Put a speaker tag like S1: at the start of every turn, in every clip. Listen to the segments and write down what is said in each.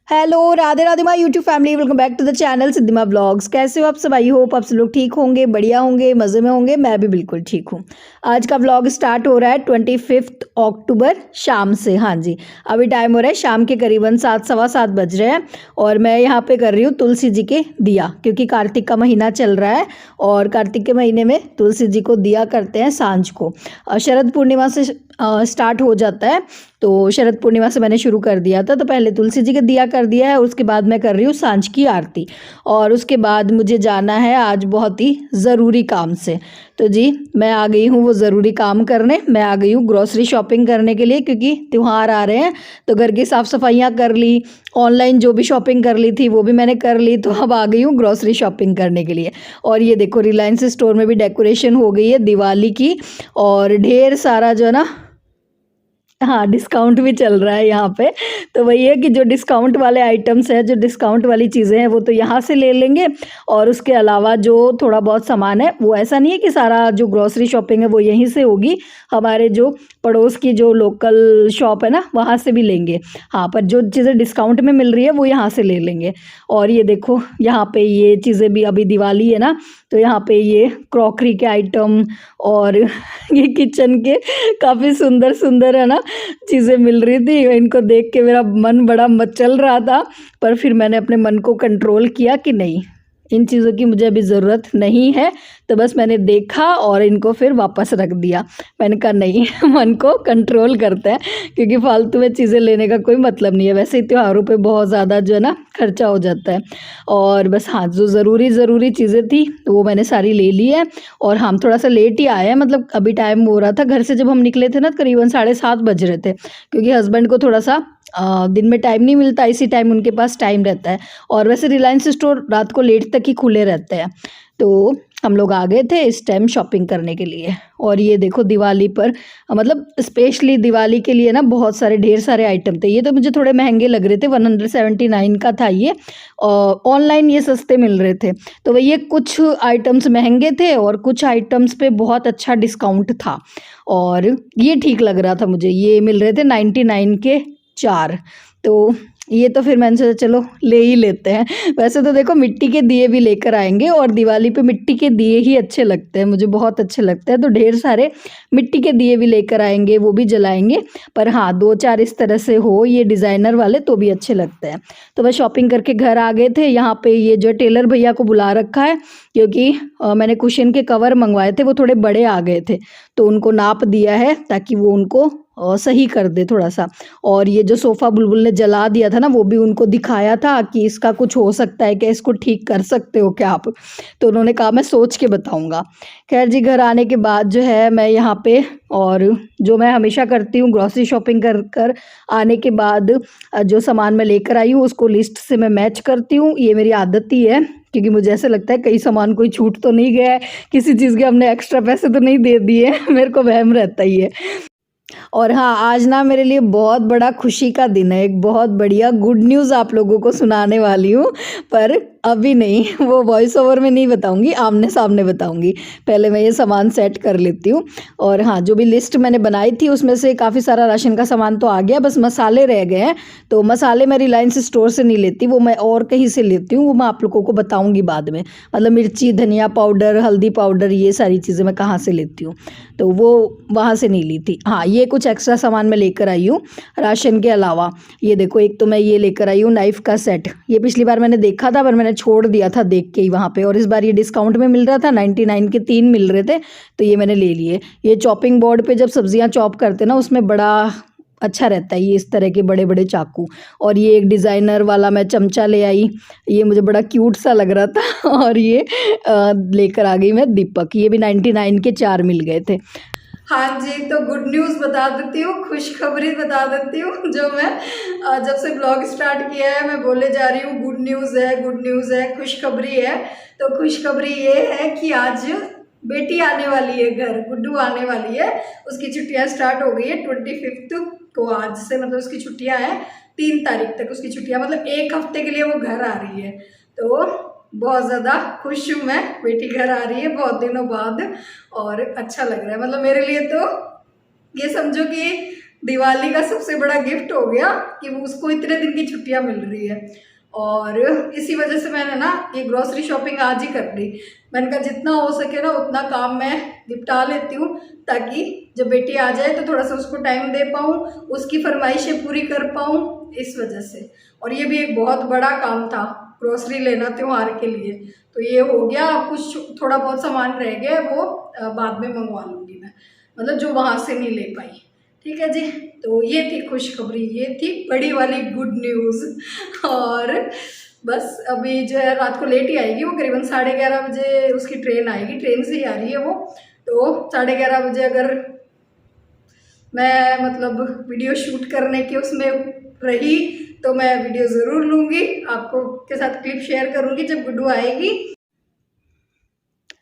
S1: Hello, Radhe Radhe my YouTube family, welcome back to the channel Siddhima blogs. कैसे हो आप सब? आई होप आप सब लोग ठीक होंगे, बढ़िया होंगे, मज़े में होंगे। मैं भी बिल्कुल ठीक हूँ। आज का व्लॉग स्टार्ट हो रहा है 25 अक्टूबर शाम से। हाँ जी, अभी टाइम हो रहा है शाम के करीबन 7 सवा 7 बज रहे हैं और मैं यहाँ पे कर रही हूँ तुलसी जी के दिया, क्योंकि कार्तिक का महीना चल रहा है और कार्तिक के महीने में तुलसी जी को दिया करते हैं सांझ को। शरद पूर्णिमा से स्टार्ट हो जाता है, तो शरद पूर्णिमा से मैंने शुरू कर दिया था। तो पहले तुलसी जी का दिया कर दिया है, उसके बाद मैं कर रही हूँ सांझ की आरती और उसके बाद मुझे जाना है आज बहुत ही ज़रूरी काम से। तो जी मैं आ गई हूँ वो ज़रूरी काम करने। मैं आ गई हूँ ग्रॉसरी शॉपिंग करने के लिए, क्योंकि त्यौहार आ रहे हैं तो घर की साफ़ सफाइयाँ कर ली, ऑनलाइन जो भी शॉपिंग कर ली थी वो भी मैंने कर ली। तो अब आ गई हूँ ग्रॉसरी शॉपिंग करने के लिए। और ये देखो रिलायंस स्टोर में भी डेकोरेशन हो गई है दिवाली की और ढेर सारा जो है ना, हाँ, डिस्काउंट भी चल रहा है यहाँ पे। तो वही है कि जो डिस्काउंट वाले आइटम्स हैं, जो डिस्काउंट वाली चीज़ें हैं, वो तो यहाँ से ले लेंगे। और उसके अलावा जो थोड़ा बहुत सामान है, वो ऐसा नहीं है कि सारा जो ग्रॉसरी शॉपिंग है वो यहीं से होगी, हमारे जो पड़ोस की जो लोकल शॉप है ना, वहाँ से भी लेंगे। हाँ, पर जो चीज़ें डिस्काउंट में मिल रही है वो यहाँ से ले लेंगे। और ये देखो यहाँ पे ये चीज़ें भी, अभी दिवाली है ना, तो यहाँ पे ये क्रॉकरी के आइटम और ये किचन के काफ़ी सुंदर सुंदर है ना चीज़ें मिल रही थी। इनको देख के मेरा मन बड़ा मचल रहा था, पर फिर मैंने अपने मन को कंट्रोल किया कि नहीं, इन चीज़ों की मुझे अभी ज़रूरत नहीं है। तो बस मैंने देखा और इनको फिर वापस रख दिया। मैंने कहा नहीं, मन को कंट्रोल करते हैं, क्योंकि फालतू में चीज़ें लेने का कोई मतलब नहीं है। वैसे ही त्योहारों पे बहुत ज़्यादा जो है ना खर्चा हो जाता है। और बस हाँ, जो ज़रूरी चीज़ें थी वो मैंने सारी ले ली है। और हम थोड़ा सा लेट ही आए हैं, मतलब अभी टाइम हो रहा था घर से, जब हम निकले थे ना करीबन 7:30 बज रहे थे, क्योंकि हस्बैंड को थोड़ा सा दिन में टाइम नहीं मिलता, इसी टाइम उनके पास टाइम रहता है। और वैसे रिलायंस स्टोर रात को लेट तक ही खुले रहते हैं। तो हम लोग आ गए थे इस टाइम शॉपिंग करने के लिए। और ये देखो दिवाली पर, मतलब स्पेशली दिवाली के लिए ना बहुत सारे ढेर सारे आइटम थे। ये तो मुझे थोड़े महंगे लग रहे थे, 179 का था ये। ऑनलाइन ये सस्ते मिल रहे थे। तो वही ये कुछ आइटम्स महंगे थे और कुछ आइटम्स पे बहुत अच्छा डिस्काउंट था। और ये ठीक लग रहा था मुझे, ये मिल रहे थे 99 के 4। तो ये तो फिर मैंने सोचा चलो ले ही लेते हैं। वैसे तो देखो मिट्टी के दिए भी लेकर आएंगे और दिवाली पे मिट्टी के दिए ही अच्छे लगते हैं, मुझे बहुत अच्छे लगते हैं। तो ढेर सारे मिट्टी के दिए भी लेकर आएंगे, वो भी जलाएंगे। पर हाँ, 2-4 इस तरह से हो ये डिज़ाइनर वाले तो भी अच्छे लगते हैं। तो बस शॉपिंग करके घर आ गए थे। यहाँ पे ये जो टेलर भैया को बुला रखा है, क्योंकि मैंने कुशन के कवर मंगवाए थे, वो थोड़े बड़े आ गए थे। तो उनको नाप दिया है ताकि वो उनको सही कर दे थोड़ा सा। और ये जो सोफ़ा बुलबुल ने जला दिया था ना, वो भी उनको दिखाया था कि इसका कुछ हो सकता है क्या, इसको ठीक कर सकते हो क्या आप? तो उन्होंने कहा मैं सोच के बताऊंगा। खैर जी, घर आने के बाद जो है मैं यहाँ पे, और जो मैं हमेशा करती हूँ ग्रॉसरी शॉपिंग कर कर आने के बाद जो सामान मैं लेकर आई हूँ उसको लिस्ट से मैं मैच करती हूँ। ये मेरी आदत ही है, क्योंकि मुझे ऐसा लगता है कई सामान कोई छूट तो नहीं गया है, किसी चीज़ के हमने एक्स्ट्रा पैसे तो नहीं दे दिए। मेरे को वहम रहता ही है। और हाँ, आज ना मेरे लिए बहुत बड़ा खुशी का दिन है। एक बहुत बढ़िया गुड न्यूज़ आप लोगों को सुनाने वाली हूँ, पर अभी नहीं, वो वॉइस ओवर में नहीं बताऊँगी, आमने सामने बताऊँगी। पहले मैं ये सामान सेट कर लेती हूँ। और हाँ, जो भी लिस्ट मैंने बनाई थी उसमें से काफ़ी सारा राशन का सामान तो आ गया, बस मसाले रह गए हैं। तो मसाले मैं रिलायंस स्टोर से नहीं लेती, वो मैं और कहीं से लेती हूँ, वो मैं आप लोगों को बताऊँगी बाद में। मतलब मिर्ची, धनिया पाउडर, हल्दी पाउडर, ये सारी चीज़ें मैं कहाँ से लेती हूँ, तो वो वहाँ से नहीं ली थी। हाँ, ये कुछ एक्स्ट्रा सामान मैं लेकर आई हूँ राशन के अलावा। ये देखो, एक तो मैं ये लेकर आई हूँ नाइफ़ का सेट। ये पिछली बार मैंने देखा था पर मैंने छोड़ दिया था देख के ही वहाँ पे, और इस बार ये डिस्काउंट में मिल रहा था, 99 के 3 मिल रहे थे, तो ये मैंने ले लिए। ये चॉपिंग बोर्ड पे जब सब्जियाँ चॉप करते ना, उसमें बड़ा अच्छा रहता है ये इस तरह के बड़े बड़े चाकू। और ये एक डिज़ाइनर वाला मैं चमचा ले आई, ये मुझे बड़ा क्यूट सा लग रहा था। और ये लेकर आ गई मैं दीपक, ये भी 99 के 4 मिल गए थे। हाँ जी, तो गुड न्यूज़ बता देती हूँ, खुशखबरी बता देती हूँ। जो मैं जब से ब्लॉग स्टार्ट किया है मैं बोले जा रही हूँ गुड न्यूज़ है, गुड न्यूज़ है, खुशखबरी है। तो खुशखबरी ये है कि आज बेटी आने वाली है घर, गुड्डू आने वाली है। उसकी छुट्टियाँ स्टार्ट हो गई है 25 को, आज से मतलब उसकी छुट्टियाँ हैं 3 तारीख तक उसकी छुट्टियाँ, मतलब 1 हफ्ते के लिए वो घर आ रही है। तो बहुत ज़्यादा खुश हूँ मैं, बेटी घर आ रही है बहुत दिनों बाद और अच्छा लग रहा है। मतलब मेरे लिए तो ये समझो कि दिवाली का सबसे बड़ा गिफ्ट हो गया कि वो उसको इतने दिन की छुट्टियां मिल रही है। और इसी वजह से मैंने ना ये ग्रोसरी शॉपिंग आज ही कर ली। मैंने कहा जितना हो सके ना उतना काम मैं निपटा लेती हूँ, ताकि जब बेटी आ जाए तो थोड़ा सा उसको टाइम दे पाऊँ, उसकी फरमाइशें पूरी कर पाऊँ, इस वजह से। और ये भी एक बहुत बड़ा काम था, ग्रोसरी लेना त्योहार के लिए। तो ये हो गया। अब कुछ थोड़ा बहुत सामान रह गया, वो बाद में मंगवा लूँगी मैं, मतलब जो वहाँ से नहीं ले पाई। ठीक है जी। तो ये थी खुशखबरी, ये थी बड़ी वाली गुड न्यूज़। और बस अभी जो है रात को लेट ही आएगी वो, करीबन 11:30 बजे उसकी ट्रेन आएगी, ट्रेन से ही आ रही है वो। तो 11:30 बजे अगर मैं मतलब वीडियो शूट करने की उसमें रही तो मैं वीडियो ज़रूर लूँगी, आपको के साथ क्लिप शेयर करूँगी जब गुड्डू आएगी।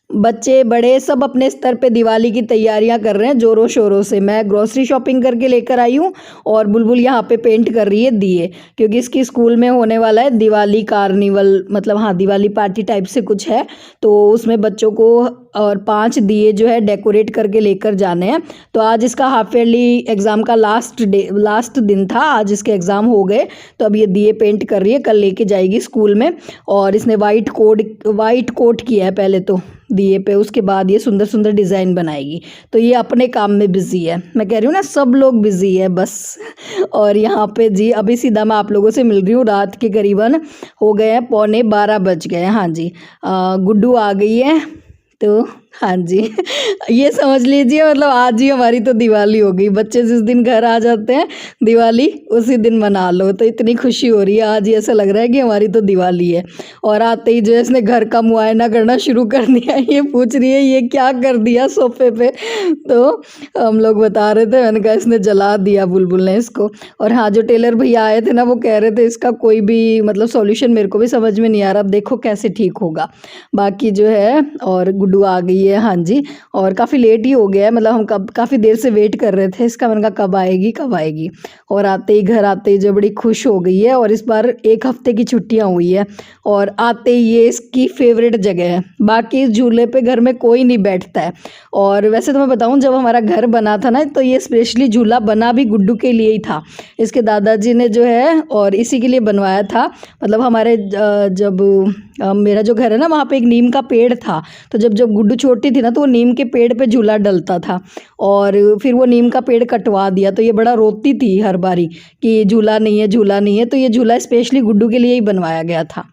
S1: बच्चे बड़े सब अपने स्तर पे दिवाली की तैयारियां कर रहे हैं जोरों शोरों से। मैं ग्रोसरी शॉपिंग करके लेकर आई हूँ और बुलबुल यहाँ पे पेंट कर रही है दिए, क्योंकि इसकी स्कूल में होने वाला है दिवाली कार्निवल, मतलब हाँ दिवाली पार्टी टाइप से कुछ है। तो उसमें बच्चों को और 5 दिए जो है डेकोरेट करके लेकर जाने हैं। तो आज इसका हाफ ईयरली एग्ज़ाम का लास्ट दिन था, आज इसके एग्ज़ाम हो गए। तो अब ये दिए पेंट कर रही है, कल लेके जाएगी स्कूल में। और इसने वाइट कोट किया है पहले तो दिए पे, उसके बाद ये सुंदर सुंदर डिज़ाइन बनाएगी। तो ये अपने काम में बिज़ी है। मैं कह रही हूँ ना सब लोग बिज़ी है बस। और यहाँ पे जी अभी सीधा मैं आप लोगों से मिल रही हूँ, रात के करीबन हो गए हैं 11:15 बज गए हैं। हाँ जी, गुड्डू आ गई है। तो हाँ जी, ये समझ लीजिए मतलब आज ही हमारी तो दिवाली हो गई। बच्चे जिस दिन घर आ जाते हैं दिवाली उसी दिन मना लो। तो इतनी खुशी हो रही है आज, ही ऐसा लग रहा है कि हमारी तो दिवाली है। और आते ही जो है इसने घर का मुआयना करना शुरू कर दिया। ये पूछ रही है ये क्या कर दिया सोफे पे। तो हम लोग बता रहे थे, मैंने कहा इसने जला दिया बुलबुल ने इसको। और हाँ, जो टेलर भैया आए थे ना वो कह रहे थे इसका कोई भी मतलब सॉल्यूशन मेरे को भी समझ में नहीं आ रहा, अब देखो कैसे ठीक होगा। बाकी जो है और गुड्डू आ गई है। हाँ जी, और काफ़ी लेट ही हो गया है, मतलब हम काफ़ी देर से वेट कर रहे थे इसका। मैंने कहा कब आएगी कब आएगी। और आते ही घर आते ही जो बड़ी खुश हो गई है। और इस बार 1 हफ्ते की छुट्टियां हुई है और आते ही ये इसकी फेवरेट जगह है। बाकी इस झूले पे घर में कोई नहीं बैठता है। और वैसे तो मैं बताऊं, जब हमारा घर बना था ना तो ये स्पेशली झूला बना भी गुड्डू के लिए ही था। इसके दादाजी ने जो है और इसी के लिए बनवाया था। मतलब हमारे जब मेरा जो घर है ना वहाँ पे एक नीम का पेड़ था। तो जब जब गुड्डू छोटी थी ना तो वो नीम के पेड़ पे झूला डलता था। और फिर वो नीम का पेड़ कटवा दिया तो ये बड़ा रोती थी हर बारी कि झूला नहीं है झूला नहीं है। तो ये झूला स्पेशली गुड्डू के लिए ही बनवाया गया था।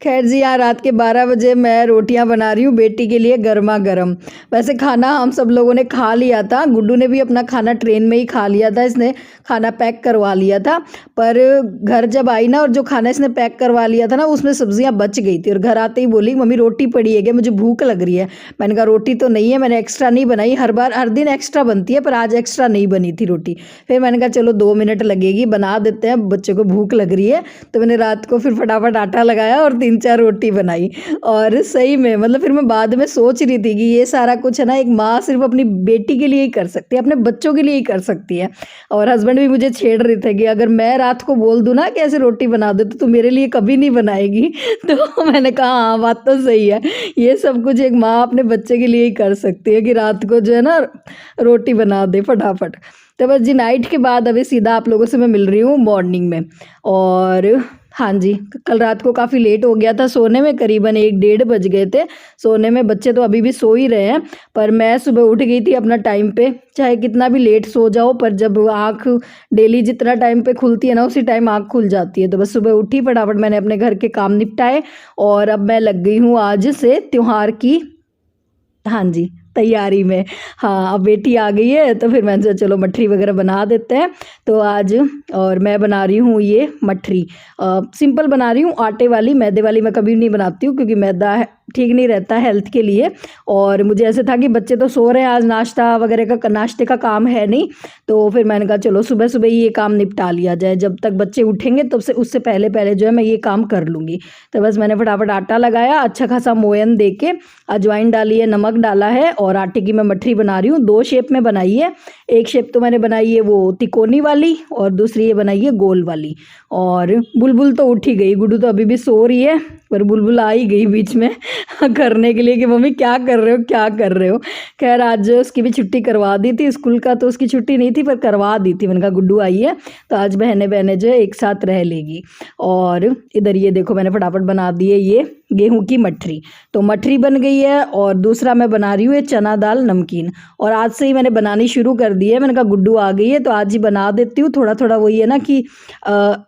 S1: खैर जी, यहाँ रात के 12 बजे मैं रोटियां बना रही हूँ बेटी के लिए गर्मा गर्म। वैसे खाना हम सब लोगों ने खा लिया था, गुड्डू ने भी अपना खाना ट्रेन में ही खा लिया था, इसने खाना पैक करवा लिया था। पर घर जब आई ना और जो खाना इसने पैक करवा लिया था ना उसमें सब्जियां बच गई थी। और घर आते ही बोली मम्मी रोटी पड़ी है क्या, मुझे भूख लग रही है। मैंने कहा रोटी तो नहीं है, मैंने एक्स्ट्रा नहीं बनाई, हर दिन एक्स्ट्रा बनती है पर आज एक्स्ट्रा नहीं बनी थी रोटी। फिर मैंने कहा चलो 2 मिनट लगेगी, बना देते हैं, बच्चे को भूख लग रही है। तो मैंने रात को फिर फटाफट आटा लगाया और 3-4 रोटी बनाई। और सही में मतलब फिर मैं बाद में सोच रही थी कि ये सारा कुछ है ना एक माँ सिर्फ अपनी बेटी के लिए ही कर सकती है, अपने बच्चों के लिए ही कर सकती है। और हस्बैंड भी मुझे छेड़ रहे थे कि अगर मैं रात को बोल दूँ ना कि ऐसे रोटी बना दे तो तू मेरे लिए कभी नहीं बनाएगी। तो मैंने कहा हाँ बात तो सही है, ये सब कुछ एक माँ अपने बच्चे के लिए ही कर सकती है कि रात को जो है ना रोटी बना दे फटाफट। तो बस जी नाइट के बाद अभी सीधा आप लोगों से मैं मिल रही हूँ मॉर्निंग में। और हाँ जी, कल रात को काफ़ी लेट हो गया था सोने में, करीबन 1-1:30 बज गए थे सोने में। बच्चे तो अभी भी सो ही रहे हैं पर मैं सुबह उठ गई थी अपना टाइम पे। चाहे कितना भी लेट सो जाओ पर जब आँख डेली जितना टाइम पे खुलती है ना उसी टाइम आँख खुल जाती है। तो बस सुबह उठी, फटाफट मैंने अपने घर के काम निपटाए और अब मैं लग गई हूँ आज से त्योहार की हाँ जी तैयारी में। हाँ, अब बेटी आ गई है तो फिर मैंने सोचा चलो मठरी वगैरह बना देते हैं। तो आज और मैं बना रही हूँ ये मठरी, सिंपल बना रही हूँ, आटे वाली। मैदे वाली मैं कभी नहीं बनाती हूँ क्योंकि मैदा ठीक नहीं रहता हेल्थ के लिए। और मुझे ऐसे था कि बच्चे तो सो रहे हैं, आज नाश्ता वगैरह का नाश्ते का काम है नहीं। तो फिर मैंने कहा चलो सुबह सुबह ही ये काम निपटा लिया जाए, जब तक बच्चे उठेंगे तब से उससे पहले पहले जो है मैं ये काम कर लूँगी। तो बस मैंने फटाफट आटा लगाया, अच्छा खासा मोयन दे के अजवाइन डाली है, नमक डाला है और आटे की मैं मठरी बना रही हूँ। 2 शेप में बनाई है, एक शेप तो मैंने बनाई है वो तिकोनी वाली और दूसरी ये बनाई है गोल वाली। और बुलबुल तो उठ ही गई, गुड्डू तो अभी भी सो रही है। पर बुलबुल आ ही गई बीच में करने के लिए कि मम्मी क्या कर रहे हो, क्या कर रहे हो। खैर आज जो उसकी भी छुट्टी करवा दी थी, स्कूल का तो उसकी छुट्टी नहीं थी पर करवा दी थी। मैंने कहा गुड्डू आई है तो आज बहनें बहनें जो है एक साथ रह लेगी। और इधर ये देखो मैंने फटाफट बना दी है ये गेहूं की मठरी, तो मठरी बन गई है। और दूसरा मैं बना रही हूँ ये चना दाल नमकीन, और आज से ही मैंने बनानी शुरू कर दी है। मैंने कहा गुड्डू आ गई है तो आज ही बना देती हूँ। थोड़ा थोड़ा वही है ना कि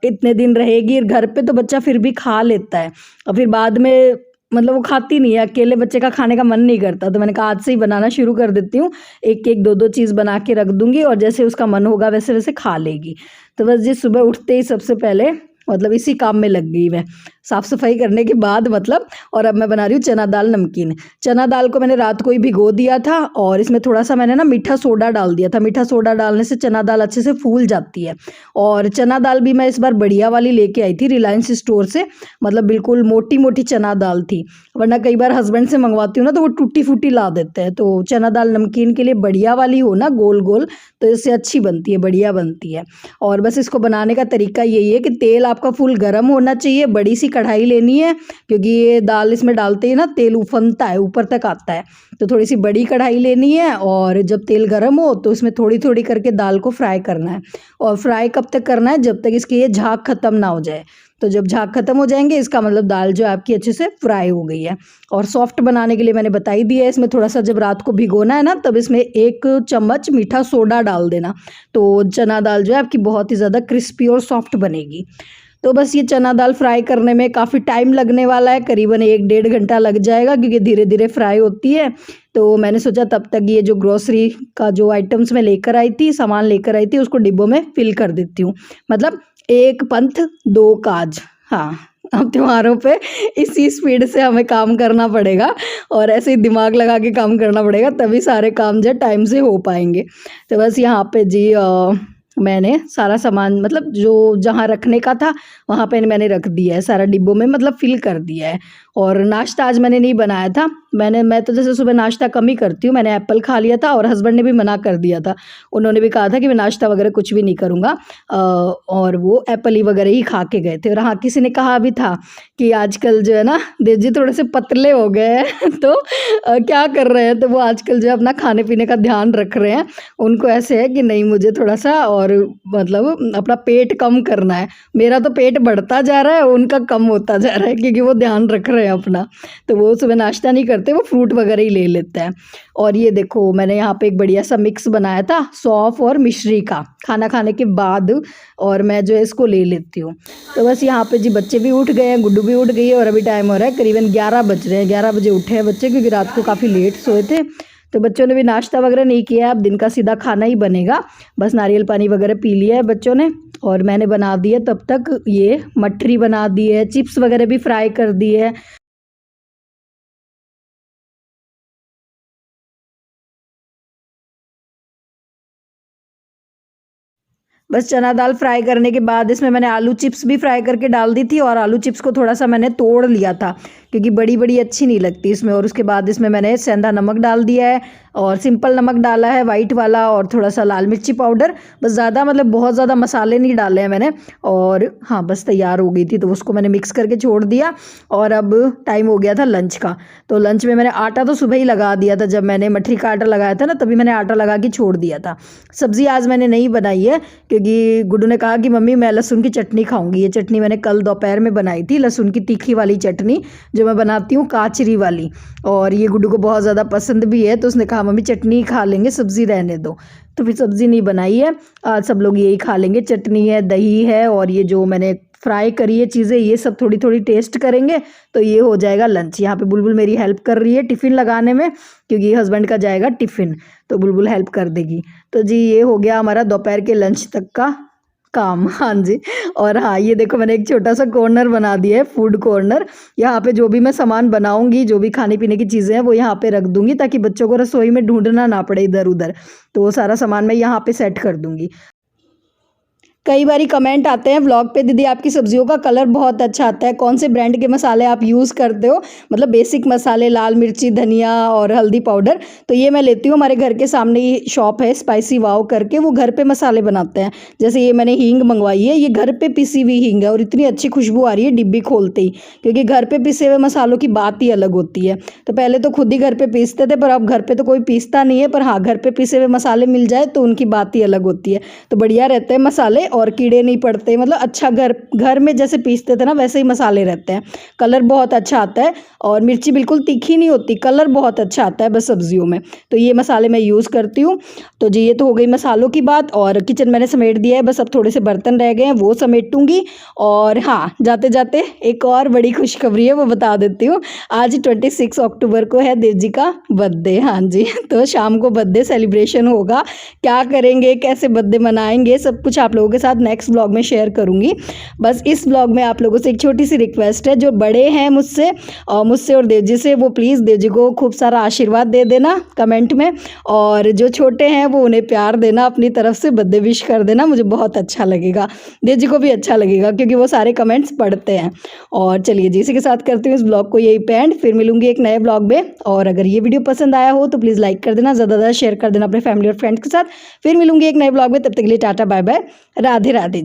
S1: इतने दिन रहेगी घर पे तो बच्चा फिर भी खा लेता है, और फिर बाद में मतलब वो खाती नहीं है, अकेले बच्चे का खाने का मन नहीं करता। तो मैंने कहा आज से ही बनाना शुरू कर देती हूँ, एक एक दो दो चीज़ बना के रख दूंगी और जैसे उसका मन होगा वैसे वैसे खा लेगी। तो बस जी सुबह उठते ही सबसे पहले मतलब इसी काम में लग गई मैं, साफ़ सफाई करने के बाद मतलब। और अब मैं बना रही हूँ चना दाल नमकीन। चना दाल को मैंने रात को ही भिगो दिया था और इसमें थोड़ा सा मैंने ना मीठा सोडा डाल दिया था। मीठा सोडा डालने से चना दाल अच्छे से फूल जाती है। और चना दाल भी मैं इस बार बढ़िया वाली लेके आई थी रिलायंस स्टोर से, मतलब बिल्कुल मोटी मोटी चना दाल थी, वरना कई बार हस्बैंड से मंगवाती हूँ ना तो वो टूटी फूटी ला देते हैं। तो चना दाल नमकीन के लिए बढ़िया वाली हो ना गोल गोल, तो इससे अच्छी बनती है, बढ़िया बनती है। और बस इसको बनाने का तरीका यही है कि तेल आपका फुल गर्म होना चाहिए, बड़ी सी कढ़ाई लेनी है क्योंकि ये दाल इसमें डालते ही ना तेल उफनता है, ऊपर तक आता है। तो थोड़ी सी बड़ी कढ़ाई लेनी है और जब तेल गर्म हो तो इसमें थोड़ी थोड़ी करके दाल को फ्राई करना है। और फ्राई कब तक करना है, जब तक इसकी ये झाग खत्म ना हो जाए। तो जब झाग खत्म हो जाएंगे इसका मतलब दाल जो आपकी अच्छे से फ्राई हो गई है। और सॉफ्ट बनाने के लिए मैंने बता ही दिया है, इसमें थोड़ा सा जब रात को भिगोना है ना तब इसमें 1 चम्मच मीठा सोडा डाल देना, तो चना दाल जो है आपकी बहुत ही ज़्यादा क्रिस्पी और सॉफ्ट बनेगी। तो बस ये चना दाल फ्राई करने में काफ़ी टाइम लगने वाला है, करीबन 1 डेढ़ घंटा लग जाएगा क्योंकि धीरे धीरे फ्राई होती है। तो मैंने सोचा तब तक ये जो ग्रोसरी का जो आइटम्स मैं लेकर आई थी, सामान लेकर आई थी, उसको डिब्बों में फिल कर देती हूँ। मतलब 1 पंथ 2 काज। हाँ, अब त्योहारों पे इसी स्पीड से हमें काम करना पड़ेगा और ऐसे ही दिमाग लगा के काम करना पड़ेगा, तभी सारे काम जो टाइम से हो पाएंगे। तो बस यहाँ पे जी मैंने सारा सामान मतलब जो जहाँ रखने का था वहाँ पे मैंने रख दिया है सारा, डिब्बों में मतलब फिल कर दिया है। और नाश्ता आज मैंने नहीं बनाया था, मैं तो जैसे सुबह नाश्ता कम ही करती हूँ। मैंने एप्पल खा लिया था और हस्बैंड ने भी मना कर दिया था, उन्होंने भी कहा था कि मैं नाश्ता वगैरह कुछ भी नहीं करूँगा, और वो एप्पल ही वगैरह ही खा के गए थे। और हाँ, किसी ने कहा भी था कि आजकल जो है ना देव जी थोड़े से पतले हो गए हैं तो क्या कर रहे हैं, तो वो आजकल जो है अपना खाने पीने का ध्यान रख रहे हैं। उनको ऐसे है कि नहीं मुझे थोड़ा सा और मतलब अपना पेट कम करना है। मेरा तो पेट बढ़ता जा रहा है, उनका कम होता जा रहा है क्योंकि वो ध्यान रख रहे हैं अपना। तो वो सुबह नाश्ता नहीं करते, वो फ्रूट वगैरह ही ले लेते हैं। और ये देखो मैंने यहाँ पे एक बढ़िया सा मिक्स बनाया था सौंफ और मिश्री का खाना खाने के बाद, और मैं जो है इसको ले लेती हूँ। तो बस यहाँ पे जी बच्चे भी उठ गए हैं, गुड्डू भी उठ गई है और अभी टाइम हो रहा है करीबन 11 बज रहे हैं। 11 बजे उठे हैं बच्चे क्योंकि रात को काफ़ी लेट सोए थे। तो बच्चों ने भी नाश्ता वगैरह नहीं किया है, अब दिन का सीधा खाना ही बनेगा। बस नारियल पानी वगैरह पी लिया है बच्चों ने और मैंने बना दी है तब तक ये मठरी बना दी है, चिप्स वगैरह भी फ्राई कर दी है। बस चना दाल फ्राई करने के बाद इसमें मैंने आलू चिप्स भी फ्राई करके डाल दी थी, और आलू चिप्स को थोड़ा सा मैंने तोड़ लिया था क्योंकि बड़ी बड़ी अच्छी नहीं लगती इसमें। और उसके बाद इसमें मैंने सेंधा नमक डाल दिया है और सिंपल नमक डाला है वाइट वाला, और थोड़ा सा लाल मिर्ची पाउडर, बस ज़्यादा मतलब बहुत ज़्यादा मसाले नहीं डाले हैं मैंने। और हाँ बस तैयार हो गई थी तो उसको मैंने मिक्स करके छोड़ दिया। और अब टाइम हो गया था लंच का, तो लंच में मैंने आटा तो सुबह ही लगा दिया था, जब मैंने मठरी का आटा लगाया था ना तभी मैंने आटा लगा के छोड़ दिया था। सब्ज़ी आज मैंने नहीं बनाई है क्योंकि गुड्डू ने कहा कि मम्मी मैं लहसुन की चटनी खाऊंगी। ये चटनी मैंने कल दोपहर में बनाई थी, लहसुन की तीखी वाली चटनी जो मैं बनाती हूँ काचरी वाली, और ये गुड्डू को बहुत ज़्यादा पसंद भी है। तो उसने कहा मम्मी चटनी खा लेंगे, सब्ज़ी रहने दो। तो फिर सब्ज़ी नहीं बनाई है, आज सब लोग यही खा लेंगे। चटनी है, दही है, और ये जो मैंने फ्राई करी है चीज़ें ये सब थोड़ी थोड़ी टेस्ट करेंगे तो ये हो जाएगा लंच। यहाँ पे बुलबुल मेरी हेल्प कर रही है टिफ़िन लगाने में क्योंकि हस्बैंड का जाएगा टिफ़िन, तो बुलबुल हेल्प कर देगी। तो जी ये हो गया हमारा दोपहर के लंच तक का काम। हाँ जी। और हाँ ये देखो मैंने एक छोटा सा कॉर्नर बना दिया है, फूड कॉर्नर। यहाँ पे जो भी मैं सामान बनाऊंगी, जो भी खाने पीने की चीज़ें हैं वो यहाँ पे रख दूंगी ताकि बच्चों को रसोई में ढूंढना ना पड़े इधर उधर। तो वो सारा सामान मैं यहाँ पे सेट कर दूंगी। कई बारी कमेंट आते हैं व्लॉग पे, दीदी आपकी सब्जियों का कलर बहुत अच्छा आता है, कौन से ब्रांड के मसाले आप यूज़ करते हो? मतलब बेसिक मसाले, लाल मिर्ची, धनिया और हल्दी पाउडर। तो ये मैं लेती हूँ, हमारे घर के सामने ही शॉप है स्पाइसी वाव करके, वो घर पे मसाले बनाते हैं। जैसे ये मैंने हींग मंगवाई है, ये घर पे पिसी हुई हींग है और इतनी अच्छी खुशबू आ रही है डिब्बी खोलते ही, क्योंकि घर पे पिसे हुए मसालों की बात ही अलग होती है। तो पहले तो खुद ही घर पे पीसते थे, पर अब घर पे तो कोई पीसता नहीं है, पर हाँ घर पे पिसे हुए मसाले मिल जाए तो उनकी बात ही अलग होती है। तो बढ़िया रहते हैं मसाले और कीड़े नहीं पड़ते, मतलब अच्छा घर में जैसे पीसते थे ना वैसे ही मसाले रहते हैं। कलर बहुत अच्छा आता है और मिर्ची बिल्कुल तीखी नहीं होती, कलर बहुत अच्छा आता है बस सब्जियों में। तो ये मसाले मैं यूज़ करती हूँ। तो जी ये तो हो गई मसालों की बात, और किचन मैंने समेट दिया है, बस अब थोड़े से बर्तन रह गए हैं वो समेटूंगी। और हाँ जाते जाते एक और बड़ी खुशखबरी है वो बता देती हूँ। आज 26 अक्टूबर को है देव जी का बर्थडे। हाँ जी, तो शाम को बर्थडे सेलिब्रेशन होगा, क्या करेंगे, कैसे बर्थडे मनाएंगे, सब कुछ आप लोगों के साथ नेक्स्ट ब्लॉग में शेयर करूंगी। बस इस ब्लॉग में आप लोगों से एक छोटी सी रिक्वेस्ट है, जो बड़े हैं मुझसे और देव जी से, वो प्लीज़ देव जी को खूब सारा आशीर्वाद दे देना कमेंट में, और जो छोटे हैं वो उन्हें प्यार देना, अपनी तरफ से बर्थडे विश कर देना, मुझे बहुत अच्छा लगेगा, देव जी को भी अच्छा लगेगा क्योंकि वो सारे कमेंट्स पढ़ते हैं। और चलिए जी इसी के साथ करती हूँ इस ब्लॉग को यही पे एंड, फिर मिलूंगी एक नए ब्लॉग में। और अगर ये वीडियो पसंद आया हो तो प्लीज़ लाइक कर देना, ज़्यादा ज़्यादा शेयर कर देना अपने फैमिली और फ्रेंड्स के साथ। फिर मिलूंगी एक नए ब्लॉग में, तब तक के लिए tata bye bye, Radhe Radhe.